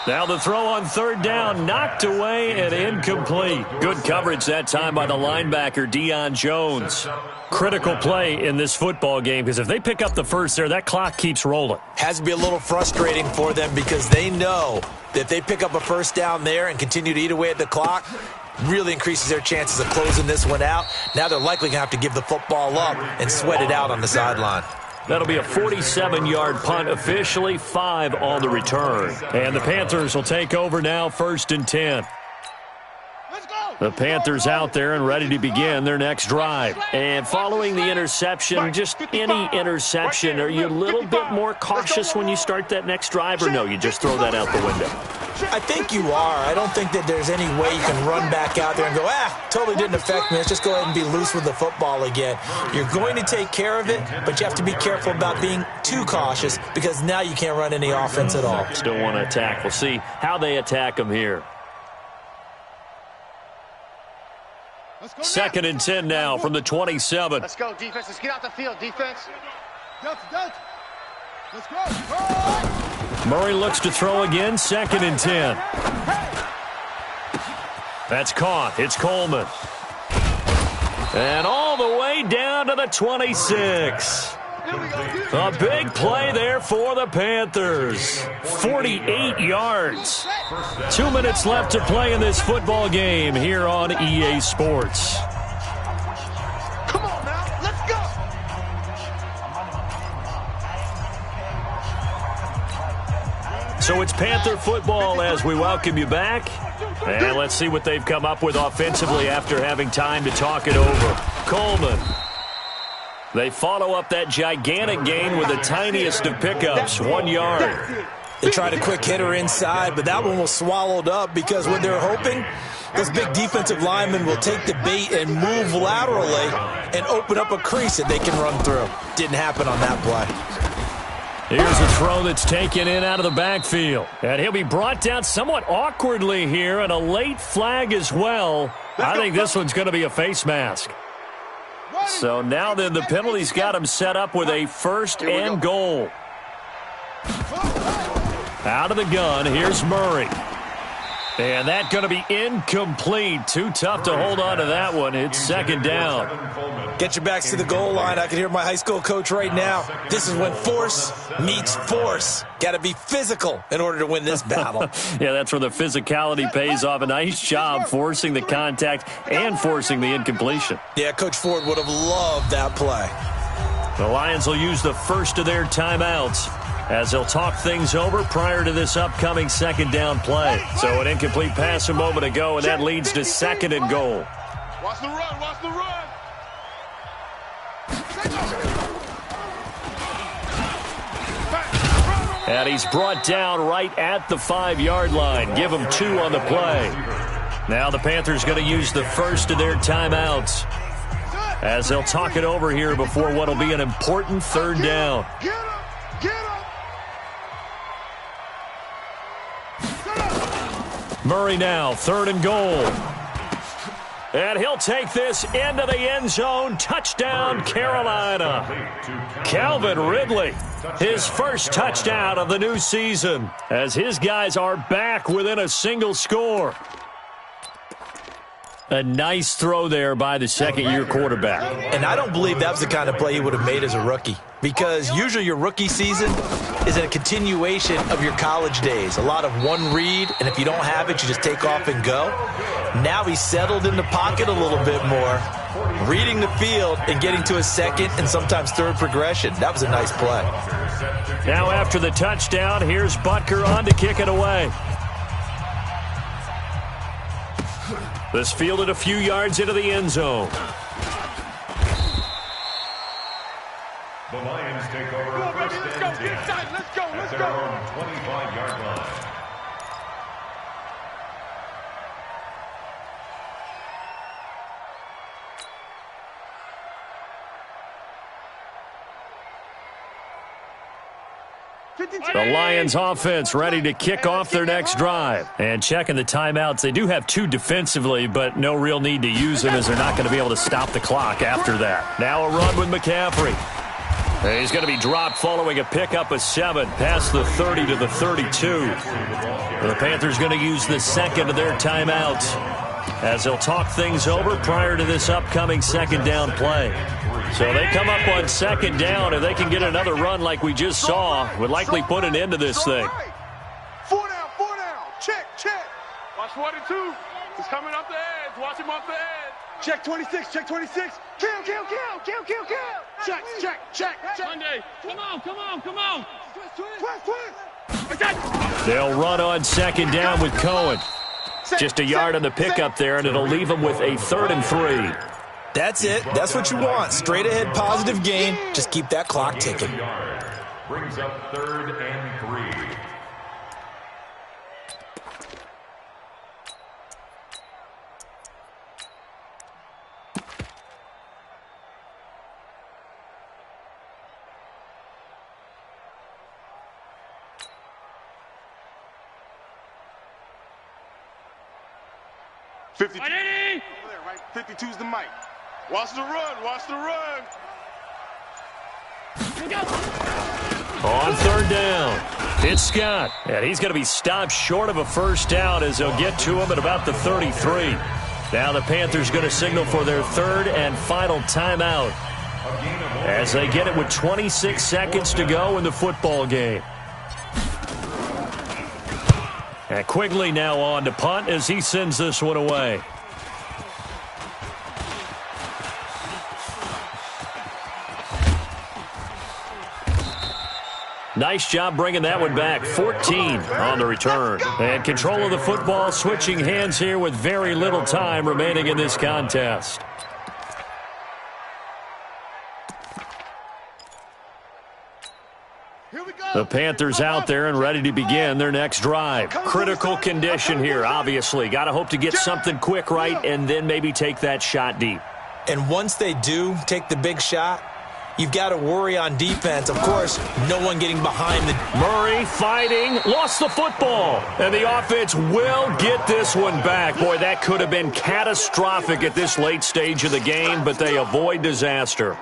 Now the throw on 3rd down, knocked away and incomplete. Good coverage that time by the linebacker, Deion Jones. Critical play in this football game because if they pick up the first there, that clock keeps rolling. Has to be a little frustrating for them because they know that if they pick up a 1st down there and continue to eat away at the clock, really increases their chances of closing this one out. Now they're likely going to have to give the football up and sweat it out on the sideline. That'll be a 47-yard punt, officially 5 on the return. And the Panthers will take over now, 1st and 10. The Panthers out there and ready to begin their next drive. And following the interception, just any interception, are you a little bit more cautious when you start that next drive, or no, you just throw that out the window? I think you are. I don't think that there's any way you can run back out there and go, totally didn't affect me. Let's just go ahead and be loose with the football again. You're going to take care of it, but you have to be careful about being too cautious because now you can't run any offense at all. Still want to attack. We'll see how they attack them here. 2nd and 10 now from the 27. Let's go, defense. Let's get out the field, defense. Let's go. Murray looks to throw again, 2nd and 10. That's caught. It's Coleman. And all the way down to the 26. A big play there for the Panthers. 48 yards. 2 minutes left to play in this football game here on EA Sports. Come on now, let's go. So it's Panther football as we welcome you back. And let's see what they've come up with offensively after having time to talk it over. Coleman. They follow up that gigantic gain with the tiniest of pickups, 1 yard. They tried a quick hitter inside, but that one was swallowed up because what they're hoping, those big defensive linemen will take the bait and move laterally and open up a crease that they can run through. Didn't happen on that play. Here's a throw that's taken in out of the backfield. And he'll be brought down somewhat awkwardly here, and a late flag as well. I think this one's going to be a face mask. So now then the penalty's got him set up with a 1st and goal. Out of the gun, here's Murray. And that's going to be incomplete. Too tough to hold on to that one. It's 2nd down. Get your backs to the goal line. I can hear my high school coach right now. This is when force meets force. Got to be physical in order to win this battle. Yeah, that's where the physicality pays off. A nice job forcing the contact and forcing the incompletion. Yeah, Coach Ford would have loved that play. The Lions will use the first of their timeouts as they'll talk things over prior to this upcoming 2nd down play. So an incomplete pass a moment ago, and that leads to 2nd and goal. Watch the run, watch the run. And he's brought down right at the 5-yard line. Give him 2 on the play. Now the Panthers going to use the first of their timeouts as they'll talk it over here before what will be an important 3rd down. Murray now, 3rd and goal. And he'll take this into the end zone. Touchdown, Carolina. Calvin Ridley, his first touchdown of the new season, as his guys are back within a single score. A nice throw there by the second-year quarterback. And I don't believe that was the kind of play he would have made as a rookie, because usually your rookie season is a continuation of your college days. A lot of one read, and if you don't have it, you just take off and go. Now he's settled in the pocket a little bit more, reading the field and getting to a second and sometimes third progression. That was a nice play. Now after the touchdown, here's Butker on to kick it away. This fielded a few yards into the end zone. The Lions take over first and 10 at their own 25-yard line. The Lions offense ready to kick off their next drive. And checking the timeouts, they do have 2 defensively, but no real need to use them as they're not going to be able to stop the clock after that. Now a run with McCaffrey. He's going to be dropped following a pickup of 7 past the 30 to the 32. The Panthers going to use the second of their timeouts as they'll talk things over prior to this upcoming second down play. So they come up on second down. If they can get another run like we just saw, would likely put an end to this thing. 4 down, 4 down. Check, check. Watch 42. He's coming up the edge. Watch him up the edge. Check 26, check 26. Kill, kill, kill, kill, kill, kill. Check, check, check, check. Monday. Come on, come on, come on. Twist. They'll run on second down with Cohen. Just a yard on the pickup there, and it'll leave them with a 3rd and 3. That's it. That's what you want. Straight ahead, positive gain. Just keep that clock ticking. Brings up 3rd and 3. Ready? 52's the mic. Watch the run, watch the run. On 3rd down, it's Scott. And he's going to be stopped short of a first down as they'll get to him at about the 33. Now the Panthers going to signal for their 3rd and final timeout as they get it with 26 seconds to go in the football game. And Quigley now on to punt as he sends this one away. Nice job bringing that one back. 14 on the return. And control of the football switching hands here with very little time remaining in this contest. The Panthers out there and ready to begin their next drive. Critical condition here, obviously. Got to hope to get something quick right and then maybe take that shot deep. And once they do take the big shot, you've got to worry on defense. Of course, no one getting behind the... Murray fighting, lost the football. And the offense will get this one back. Boy, that could have been catastrophic at this late stage of the game, but they avoid disaster.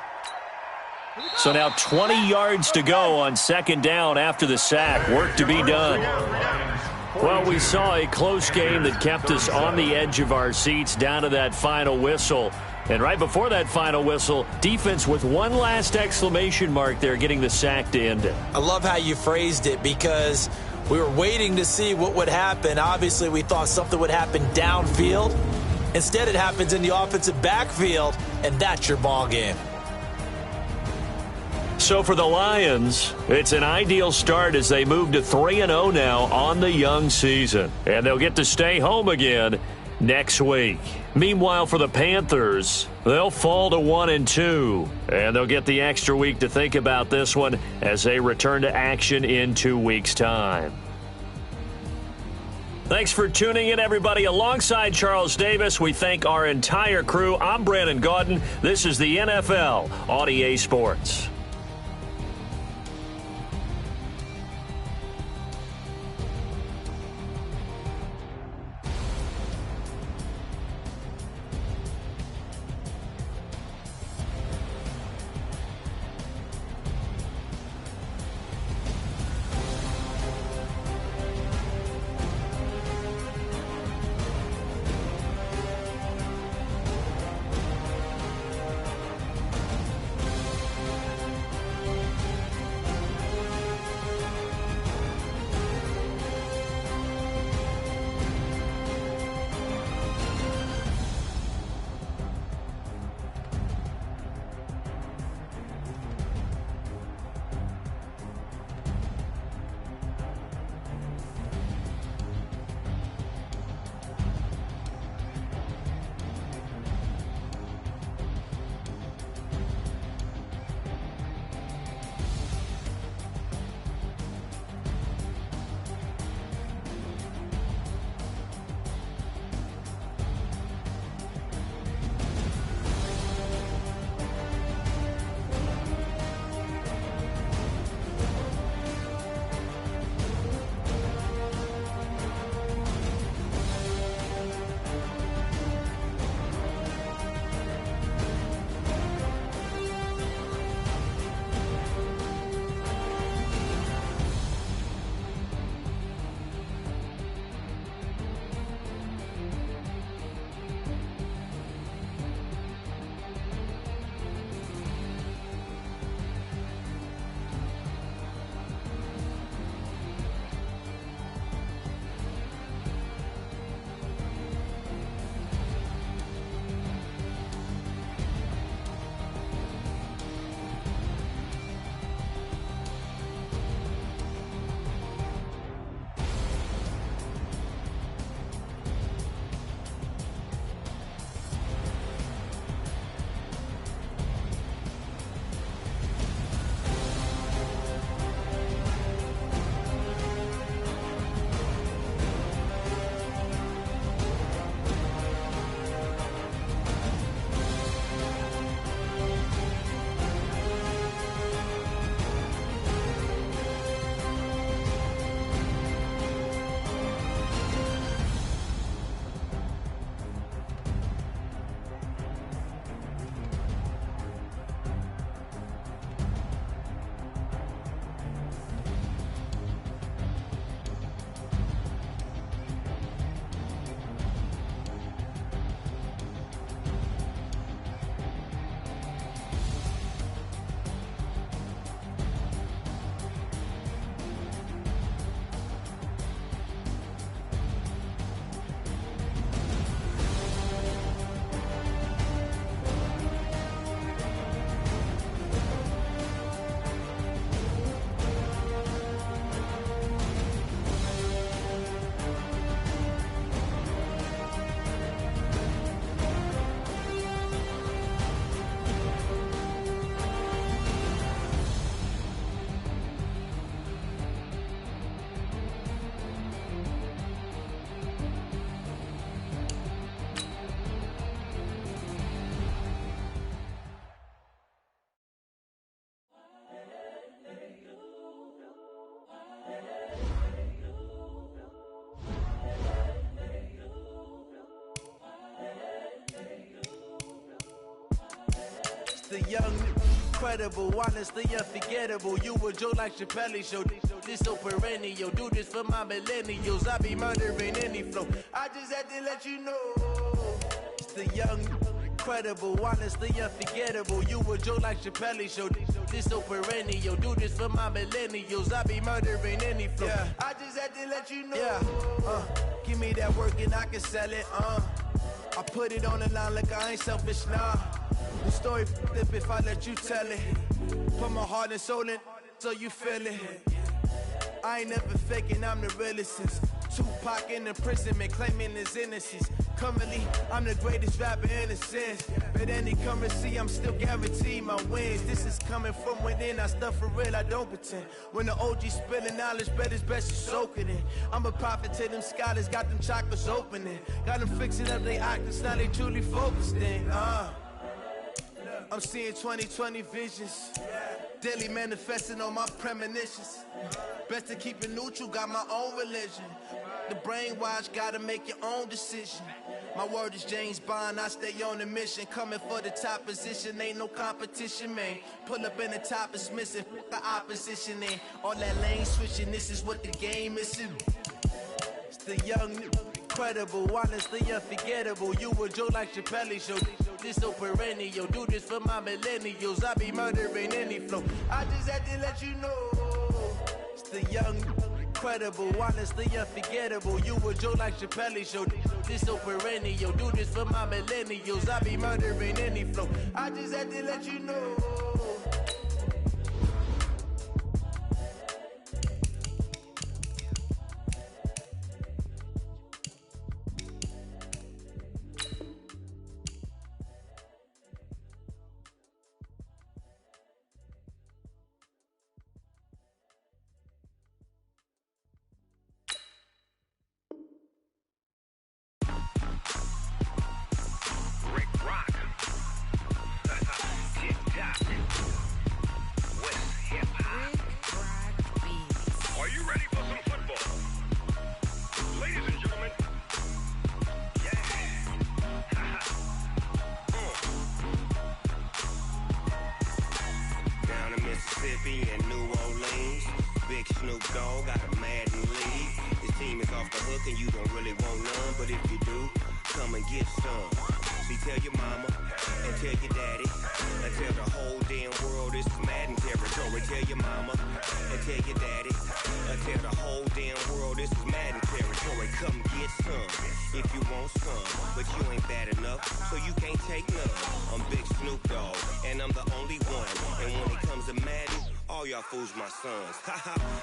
So now 20 yards to go on second down after the sack. Work to be done. Well, we saw a close game that kept us on the edge of our seats down to that final whistle. And right before that final whistle, defense with one last exclamation mark there, getting the sack to end it. I love how you phrased it because we were waiting to see what would happen. Obviously, we thought something would happen downfield. Instead, it happens in the offensive backfield, and that's your ball game. So for the Lions, it's an ideal start as they move to 3-0 now on the young season. And they'll get to stay home again next week. Meanwhile, for the Panthers, they'll fall to 1-2. And they'll get the extra week to think about this one as they return to action in 2 weeks' time. Thanks for tuning in, everybody. Alongside Charles Davis, we thank our entire crew. I'm Brandon Gaudin. This is the NFL on EA Sports. the young, incredible, honestly unforgettable. You a Joe like Chappelle show. This so perennial. Do this for my millennials. I be murdering any flow. I just had to let you know. It's the young, incredible, honestly unforgettable. You a Joe like Chappelle show. This so perennial. Do this for my millennials. I be murdering any flow. Yeah. I just had to let you know. Yeah. Give me that work and I can sell it. I put it on the line like I ain't selfish, nah. The story flip if I let you tell it. Put my heart and soul in so you feel it. I ain't never faking, I'm the realest since Tupac in imprisonment, claiming his innocence. Currently, I'm the greatest rapper in a sense. But any currency, I'm still guaranteed my wins. This is coming from within, I stuff for real, I don't pretend. When the OG spilling knowledge, bet it's best you soak it in. I'm a prophet to them scholars, got them chakras opening. Got them fixing up they octaves, now they truly focused in. I'm seeing 2020 visions, daily manifesting on my premonitions. Best to keep it neutral, got my own religion. The brainwash, gotta make your own decision. My word is James Bond, I stay on a mission. Coming for the top position, ain't no competition, man. Pull up in the top is missing, the opposition ain't. All that lane switching, this is what the game is. It's the young, incredible, honestly unforgettable. You a Joe like Chappelle show. This so perennial. Do this for my millennials. I be murdering any flow. I just had to let you know. It's the young, incredible, honestly unforgettable. You a Joe like Chappelle show. This so perennial. Do this for my millennials. I be murdering any flow. I just had to let you know. My sons,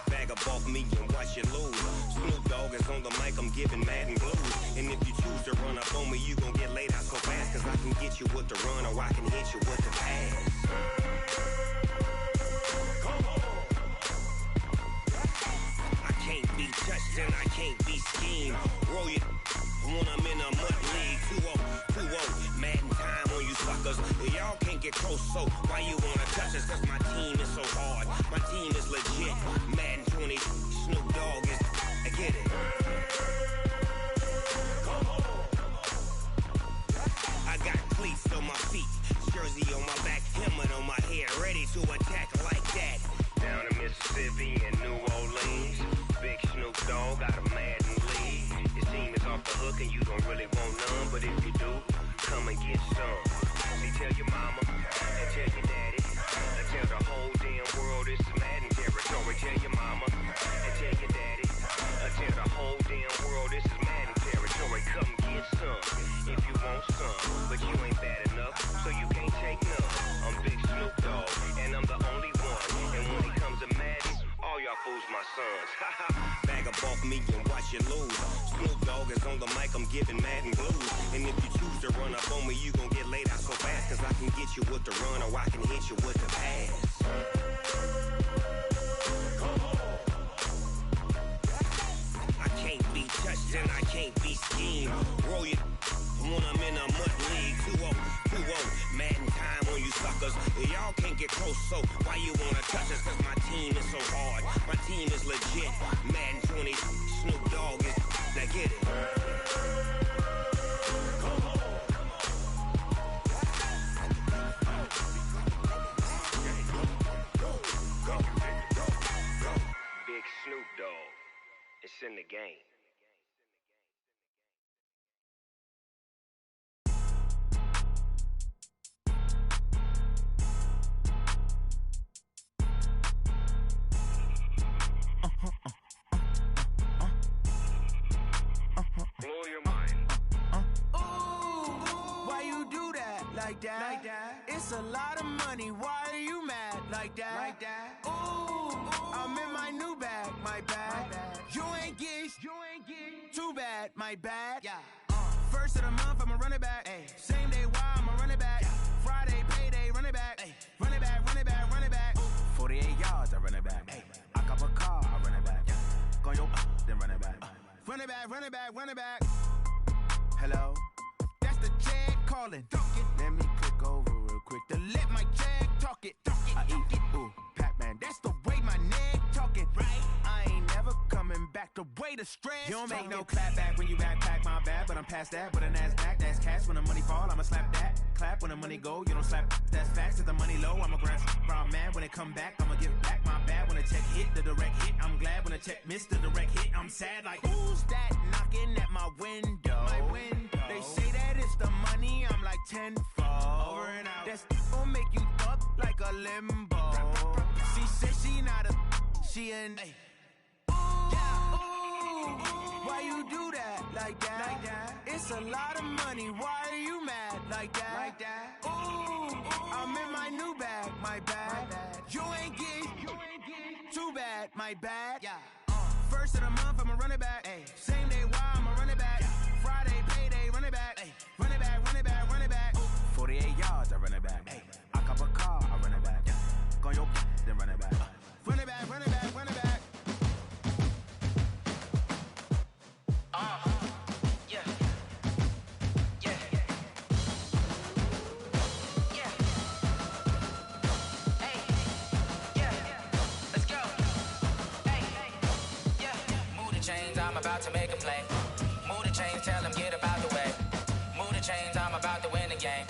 bag up off me and watch you lose. Snoop Dogg is on the mic, I'm giving Madden blues. And if you choose to run up on me, you gon' get laid out so fast. Cause I can get you with the run or I can hit you with the pass. Come on. I can't be touched and I can't be schemed. Roll you when I'm in a mud league. 2-0, Madden time on you suckers. Y'all can't get close, so why you wanna touch us? Cause my team is so hard. My team is legit. Madden 20, Snoop Dogg is. I get it. Come on. I got cleats on my feet, jersey on my back, helmet on my head, ready to attack like that. Down in Mississippi and New Orleans, big Snoop Dogg got a Madden lead. His team is off the hook and you don't really want none, but if you do, come and get some. See, tell your mama and tell your daddy. Tell the whole damn world this is Madden territory. Tell your mama and tell your daddy. Tell the whole damn world this is Madden territory. Come get some if you want some, but you ain't bad enough, so you can't take none. I'm Big Snoop Dogg, and I'm the only one. And when it comes to Madden, all y'all fools my sons. Bag up off me and watch you lose. Snoop Dogg is on the mic, I'm giving Madden blues. And if you choose to run up on me, you gon' get laid out so fast. Cause I can get you with the run or I can hit you with the pass. I can't be touched and I can't be schemed. Roll you when I'm in a mud league. 2-0, Madden time on you suckers. Y'all can't get close, so why you wanna touch us? Cause my team is so hard. My team is legit. Madden 20, Snoop Dogg is. Now get it. like that. It's a lot of money, why are you mad like that? Ooh, I'm in my new bag, my bad. You ain't get too bad, my bad. First of the month, I'ma run it back. Same day, why I'ma run it back. Friday, payday, run it back. Run it back, run it back, run it back. 48 yards, I run it back. I cop a car, I run it back. Go yo, then run it back. Run it back, run it back, run it back. Hello? That's the jag calling. Let me click over real quick to let my jag talk it. I eat it, ooh, Pac-Man. That's the way my neck talking. Right? I ain't never coming back the way the stress. You don't make no clap back when you backpack, my bad, but I'm past that. With a NASDAQ, that's cash. When the money fall, I'ma slap that. Clap when the money go, you don't slap. That's facts. If the money low, I'ma grab brown man. When it come back, I'ma give back my bad. When the check hit, the direct hit, I'm glad. When the check missed the direct hit, I'm sad. Like, who's that knocking at my window? They say that it's the money, I'm like tenfold. Over and out. That's gon' make you up like a limbo. She said she not a, she an. Why you do that like that? It's a lot of money, why are you mad like that? Ooh, I'm in my new bag, my bad. You ain't get too bad, my bad. First of the month, I'ma run it back. Same day, why I'ma run it back. Friday, payday, run it back. Run it back, run it back, run it back. 48 yards, I run it back. I cop a car, I run it back. Go yo, then run it back. Run it back, run it back, run it back. I'm about to make a play. Move the chains, tell them get about the way. Move the chains, I'm about to win the game.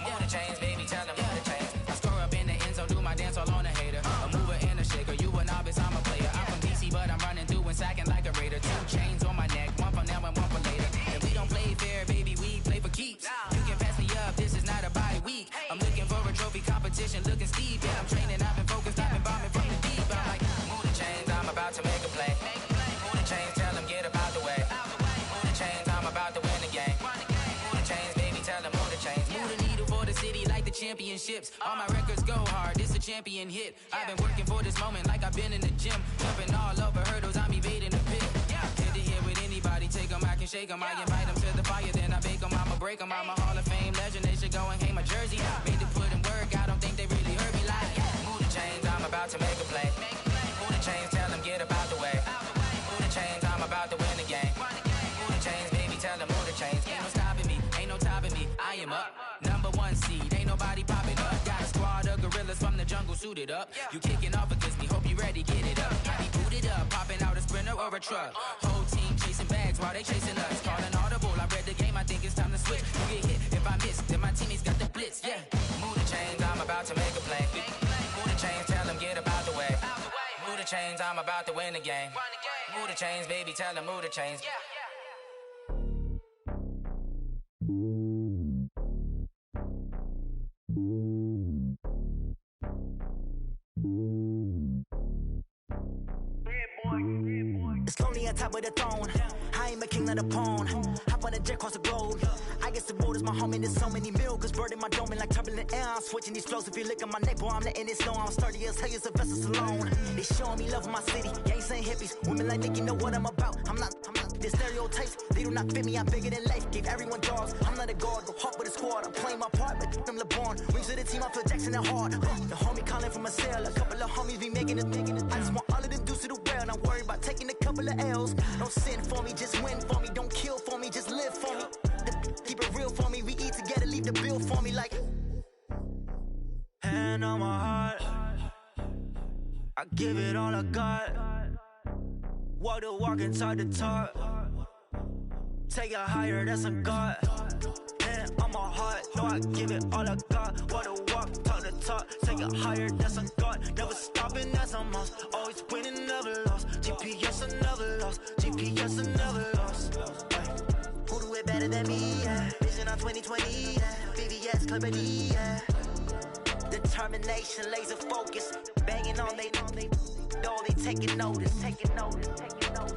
Move the chains, baby, tell them move the chains. I score up in the end zone, do my dance all on a hater. A mover and a shaker, you a novice, I'm a player. I'm from DC, but I'm running through and sacking like a raider. 2 chains on my neck, one for now and one for later. And we don't play fair, baby, we play for keeps. You can pass me up, this is not a bye week. I'm looking for a trophy competition, looking steep. Yeah, I'm training, I've been focused, I've been bombing from the deep. I'm like, move the chains, I'm about to make a play. Move the chains, tell them get about the way. Move the chains, I'm about to win the game. Move the chains, baby, tell them move the chains. Move the needle for the city like the championships. All my records go hard, this a champion hit. I've been working for this moment like I've been in the gym. Jumping all over hurdles, I'm evading the pit. Head to head with anybody, take them, I can shake them. I invite them to the fire, then I bake them, I'ma break them. I'm a Hall of Fame legend, they should go and hang my jersey. Made to put in work, I don't think they really heard me like. Move the chains, I'm about to make a play. Move the chains, tell them get about the way. Move the chains, I'm about to win the game. Move the chains, baby, tell them move the chains. Ain't no stopping me, ain't no topping me. I am up, #1 seed, ain't nobody popping up. Got a squad of gorillas from the jungle suited up. You kicking off against me, hope you ready, get it up. I be booted up, popping out a Sprinter or a truck. Whole team chasing bags while they chasing us. Calling audible, I read the game, I think it's time to switch. You get hit, if I miss, then my teammates got the blitz, yeah. Move the chains, I'm about to make a play. Move the chains, tell them get about the way. Move the chains, I'm about to win the game. Move the chains, baby, tell them move the chains. It's lonely on top of the throne. I am a king, not a pawn. Hop on a jet across the globe. I guess the road is my home and there's so many milkers burning my dome like turbulent air. I'm switching these flows. If you look at my neck, boy, I'm letting it snow. I'm sturdy as hell, as a vessel alone. They showing me love in my city. Gangs ain't hippies. Women like Nick, you know what I'm about. I'm not the stereotypes. They do not fit me. I'm bigger than life. Gave everyone jobs. I'm not a guard. Go hard with a squad. I'm playing my part, but them LeBron. Rings to the team. I feel Jackson and hard. The homie calling from a cell. A couple of homies be making it. I just want all of them dudes to the well. Not worry about taking a couple of L's. Don't sin for me, just win for me. Don't kill for me, just live for me. Keep it real for me. We eat together, leave the bill for me like. Hand on my heart, I give it all I got. Walk the walk and talk the talk. Take it higher, that's a God. Hand on my heart, no, I give it all I got. Walk the walk, talk the talk. Take it higher, that's a God. Never stopping, that's a must. Always winning, never lost. GPS, I never lost. GPS, I never lost. Who do it better than me? Yeah. Vision on 2020. Yeah. VVS, Clipper D. Yeah. Determination, laser focus. Banging on they door, they taking notice. Taking notice. Taking notice.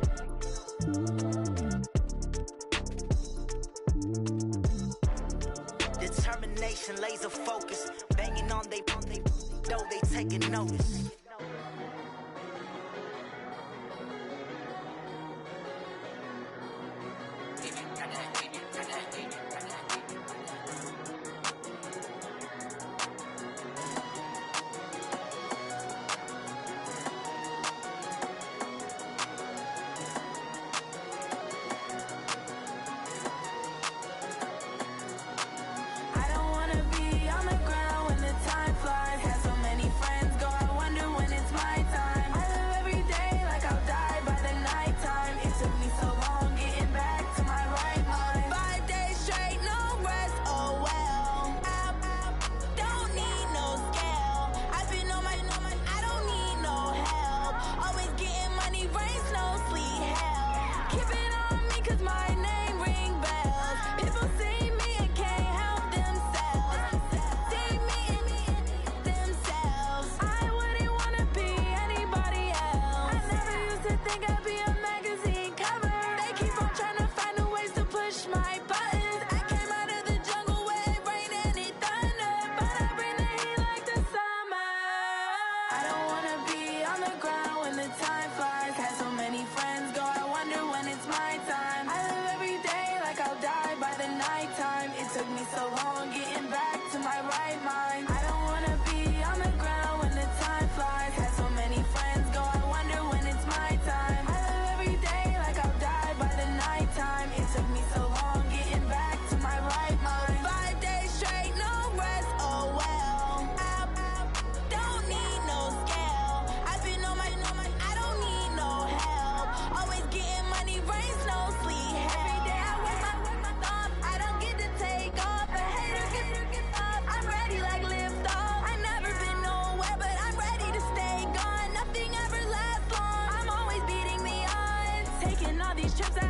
Determination, concentration, laser focus. Banging on they though they taking notice. Trips